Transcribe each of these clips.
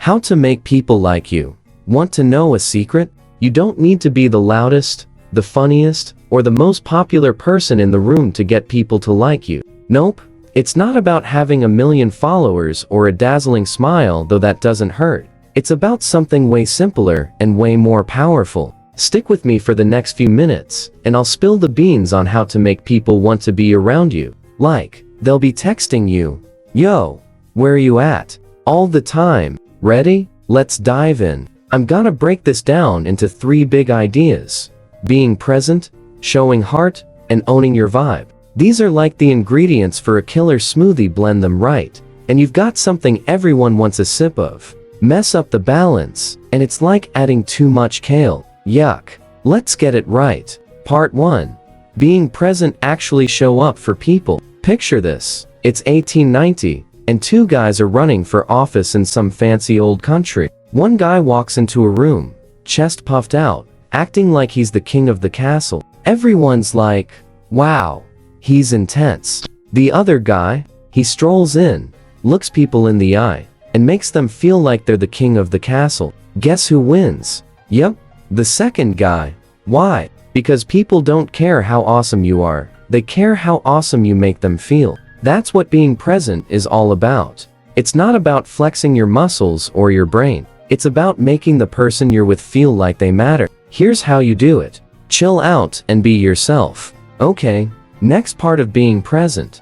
How to make people like you. Want to know a secret? You don't need to be the loudest, the funniest, or the most popular person in the room to get people to like you. Nope. It's not about having a million followers or a dazzling smile, though that doesn't hurt. It's about something way simpler and way more powerful. Stick with me for the next few minutes, and I'll spill the beans on how to make people want to be around you. Like, they'll be texting you, "Yo, where are you at?" all the time. Ready? Let's dive in. I'm gonna break this down into 3 big ideas: being present, showing heart, and owning your vibe. These are like the ingredients for a killer smoothie. Blend them right, and you've got something everyone wants a sip of. Mess up the balance, and it's like adding too much kale. Yuck. Let's get it right. Part 1. Being present. Actually show up for people. Picture this. It's 1890, and 2 guys are running for office in some fancy old country. One guy walks into a room, chest puffed out, acting like he's the king of the castle. Everyone's like, "Wow, he's intense." The other guy, he strolls in, looks people in the eye, and makes them feel like they're the king of the castle. Guess who wins? Yep, the second guy. Why? Because people don't care how awesome you are, they care how awesome you make them feel. That's what being present is all about. It's not about flexing your muscles or your brain. It's about making the person you're with feel like they matter. Here's how you do it. Chill out and be yourself. Okay, next part of being present.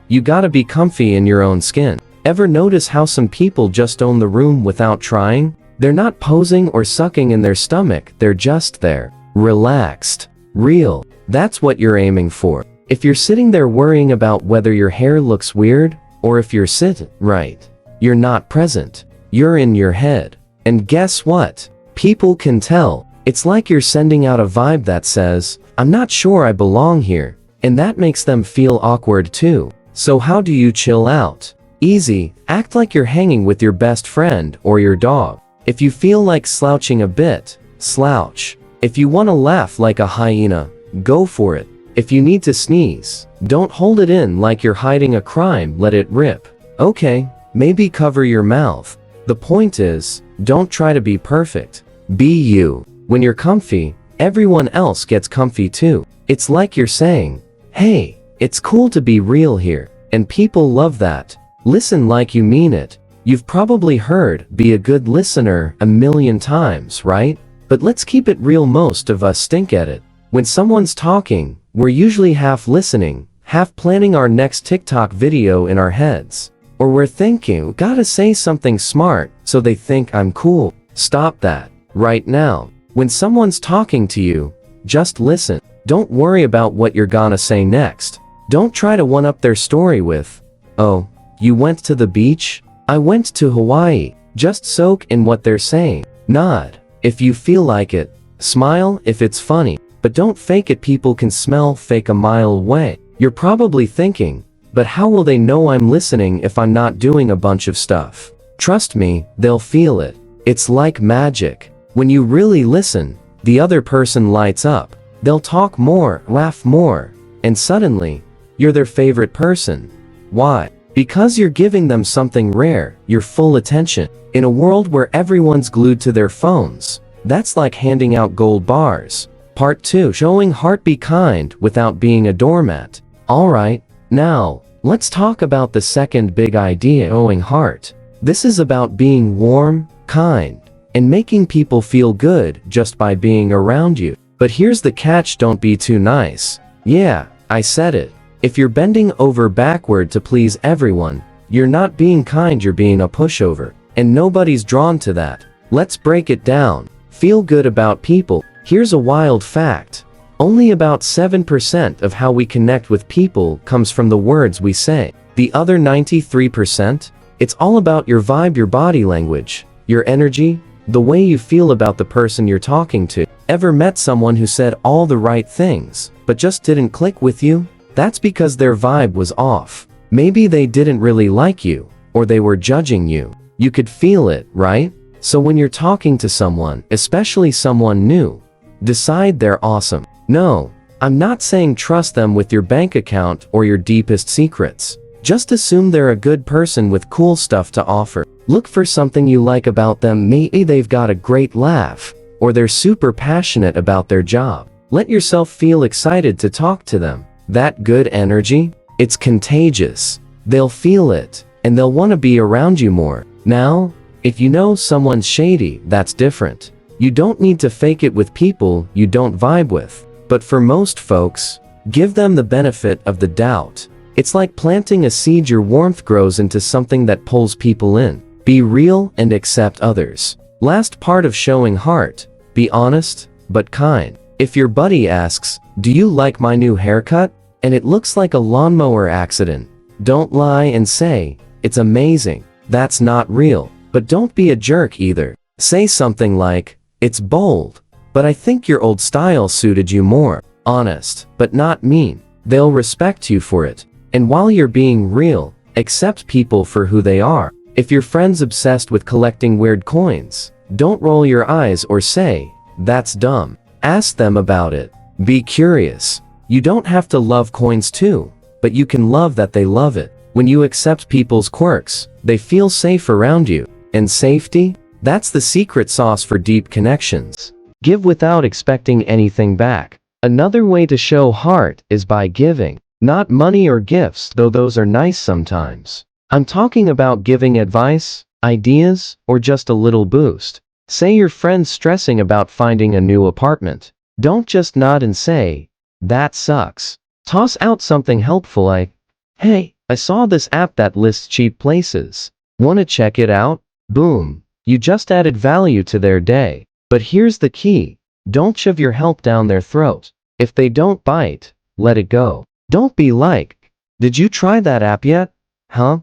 You gotta be comfy in your own skin. Ever notice how some people just own the room without trying? They're not posing or sucking in their stomach, they're just there. Relaxed. Real. That's what you're aiming for. If you're sitting there worrying about whether your hair looks weird, or if you're sitting right, you're not present. You're in your head. And guess what? People can tell. It's like you're sending out a vibe that says, "I'm not sure I belong here." And that makes them feel awkward too. So how do you chill out? Easy. Act like you're hanging with your best friend or your dog. If you feel like slouching a bit, slouch. If you want to laugh like a hyena, go for it. If you need to sneeze, don't hold it in like you're hiding a crime, let it rip. Okay, maybe cover your mouth. The point is, don't try to be perfect. Be you. When you're comfy, everyone else gets comfy too. It's like you're saying, "Hey, it's cool to be real here." And people love that. Listen like you mean it. You've probably heard, "Be a good listener," a million times, right? But let's keep it real, most of us stink at it. When someone's talking, we're usually half listening, half planning our next TikTok video in our heads. Or we're thinking, "Gotta say something smart, so they think I'm cool." Stop that. Right now. When someone's talking to you, just listen. Don't worry about what you're gonna say next. Don't try to one-up their story with, "Oh, you went to the beach? I went to Hawaii." Just soak in what they're saying. Nod if you feel like it. Smile if it's funny. But don't fake it. People can smell fake a mile away. You're probably thinking, "But how will they know I'm listening if I'm not doing a bunch of stuff?" Trust me, they'll feel it. It's like magic. When you really listen, the other person lights up. They'll talk more, laugh more, and suddenly, you're their favorite person. Why? Because you're giving them something rare, your full attention. In a world where everyone's glued to their phones, that's like handing out gold bars. Part 2. Showing heart. Be kind without being a doormat. Alright, now, let's talk about the second big idea, owning heart. This is about being warm, kind, and making people feel good just by being around you. But here's the catch: don't be too nice. Yeah, I said it. If you're bending over backward to please everyone, you're not being kind, you're being a pushover. And nobody's drawn to that. Let's break it down. Feel good about people. Here's a wild fact. Only about 7% of how we connect with people comes from the words we say. The other 93%? It's all about your vibe, your body language, your energy, the way you feel about the person you're talking to. Ever met someone who said all the right things, but just didn't click with you? That's because their vibe was off. Maybe they didn't really like you, or they were judging you. You could feel it, right? So when you're talking to someone, especially someone new, decide they're awesome. No, I'm not saying trust them with your bank account or your deepest secrets. Just assume they're a good person with cool stuff to offer. Look for something you like about them. Maybe they've got a great laugh, or they're super passionate about their job. Let yourself feel excited to talk to them. That good energy, it's contagious. They'll feel it, and they'll want to be around you more. Now, if you know someone's shady, that's different. You don't need to fake it with people you don't vibe with. But for most folks, give them the benefit of the doubt. It's like planting a seed. Your warmth grows into something that pulls people in. Be real and accept others. Last part of showing heart, be honest, but kind. If your buddy asks, "Do you like my new haircut?" and it looks like a lawnmower accident, don't lie and say, "It's amazing." That's not real. But don't be a jerk either. Say something like, "It's bold, but I think your old style suited you more." Honest, but not mean. They'll respect you for it. And while you're being real, accept people for who they are. If your friend's obsessed with collecting weird coins, don't roll your eyes or say, "That's dumb." Ask them about it. Be curious. You don't have to love coins too, but you can love that they love it. When you accept people's quirks, they feel safe around you. And safety? That's the secret sauce for deep connections. Give without expecting anything back. Another way to show heart is by giving. Not money or gifts, though those are nice sometimes. I'm talking about giving advice, ideas, or just a little boost. Say your friend's stressing about finding a new apartment. Don't just nod and say, "That sucks." Toss out something helpful like, "Hey, I saw this app that lists cheap places. Wanna check it out?" Boom. You just added value to their day. But here's the key. Don't shove your help down their throat. If they don't bite, let it go. Don't be like, "Did you try that app yet?" Huh?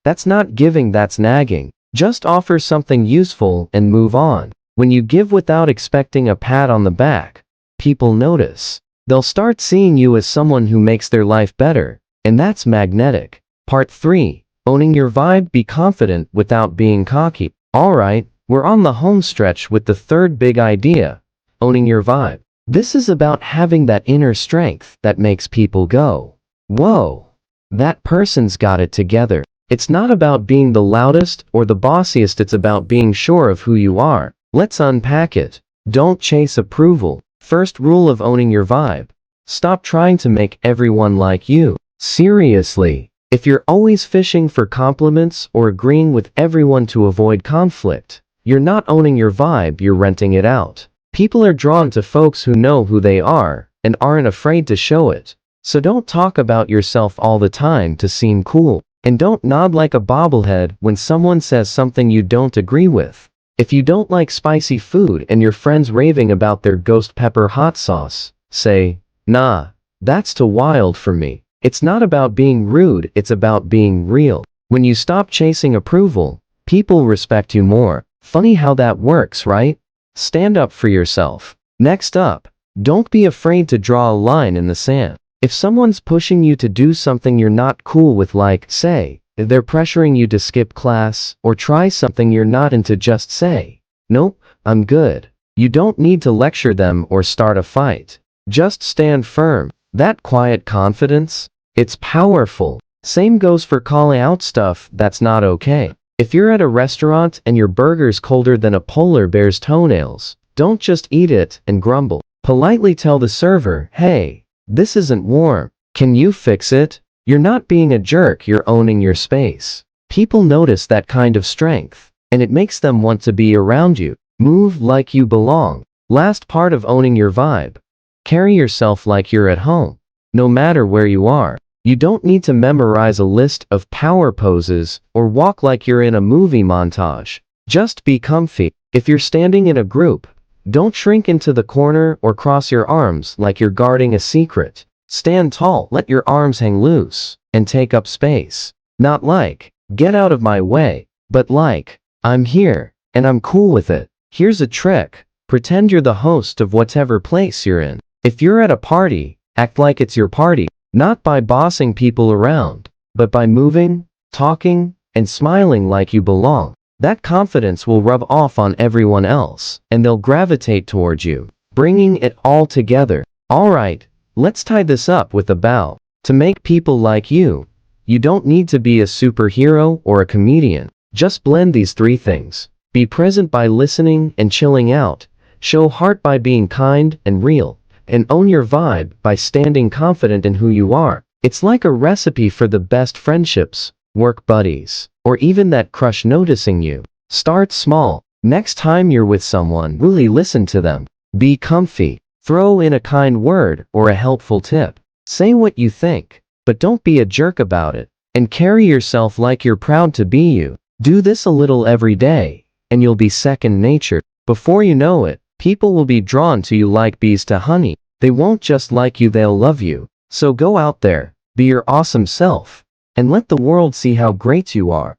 That's not giving, that's nagging. Just offer something useful and move on. When you give without expecting a pat on the back, people notice. They'll start seeing you as someone who makes their life better, and that's magnetic. Part 3. Owning your vibe. Be confident without being cocky. Alright, we're on the home stretch with the third big idea, owning your vibe. This is about having that inner strength that makes people go, "Whoa, that person's got it together." It's not about being the loudest or the bossiest, it's about being sure of who you are. Let's unpack it. Don't chase approval. First rule of owning your vibe. Stop trying to make everyone like you. Seriously. If you're always fishing for compliments or agreeing with everyone to avoid conflict, you're not owning your vibe, you're renting it out. People are drawn to folks who know who they are and aren't afraid to show it. So don't talk about yourself all the time to seem cool. And don't nod like a bobblehead when someone says something you don't agree with. If you don't like spicy food and your friend's raving about their ghost pepper hot sauce, say, "Nah, that's too wild for me." It's not about being rude, it's about being real. When you stop chasing approval, people respect you more. Funny how that works, right? Stand up for yourself. Next up, don't be afraid to draw a line in the sand. If someone's pushing you to do something you're not cool with, like, say, if they're pressuring you to skip class or try something you're not into, just say, "Nope, I'm good." You don't need to lecture them or start a fight. Just stand firm. That quiet confidence, it's powerful. Same goes for calling out stuff that's not okay. If you're at a restaurant and your burger's colder than a polar bear's toenails, don't just eat it and grumble. Politely tell the server, "Hey, this isn't warm. Can you fix it?" You're not being a jerk, you're owning your space. People notice that kind of strength, and it makes them want to be around you. Move like you belong. Last part of owning your vibe. Carry yourself like you're at home. No matter where you are. You don't need to memorize a list of power poses or walk like you're in a movie montage. Just be comfy. If you're standing in a group, don't shrink into the corner or cross your arms like you're guarding a secret. Stand tall, let your arms hang loose, and take up space. Not like, "Get out of my way," but like, "I'm here, and I'm cool with it." Here's a trick. Pretend you're the host of whatever place you're in. If you're at a party, act like it's your party. Not by bossing people around, but by moving, talking, and smiling like you belong. That confidence will rub off on everyone else, and they'll gravitate towards you, bringing it all together. Alright, let's tie this up with a bow. To make people like you, you don't need to be a superhero or a comedian. Just blend these three things. Be present by listening and chilling out. Show heart by being kind and real. And own your vibe by standing confident in who you are. It's like a recipe for the best friendships, work buddies, or even that crush noticing you. Start small. Next time you're with someone, really listen to them. Be comfy. Throw in a kind word or a helpful tip. Say what you think, but don't be a jerk about it. And carry yourself like you're proud to be you. Do this a little every day, and you'll be second nature. Before you know it, people will be drawn to you like bees to honey. They won't just like you, they'll love you. So go out there, be your awesome self, and let the world see how great you are.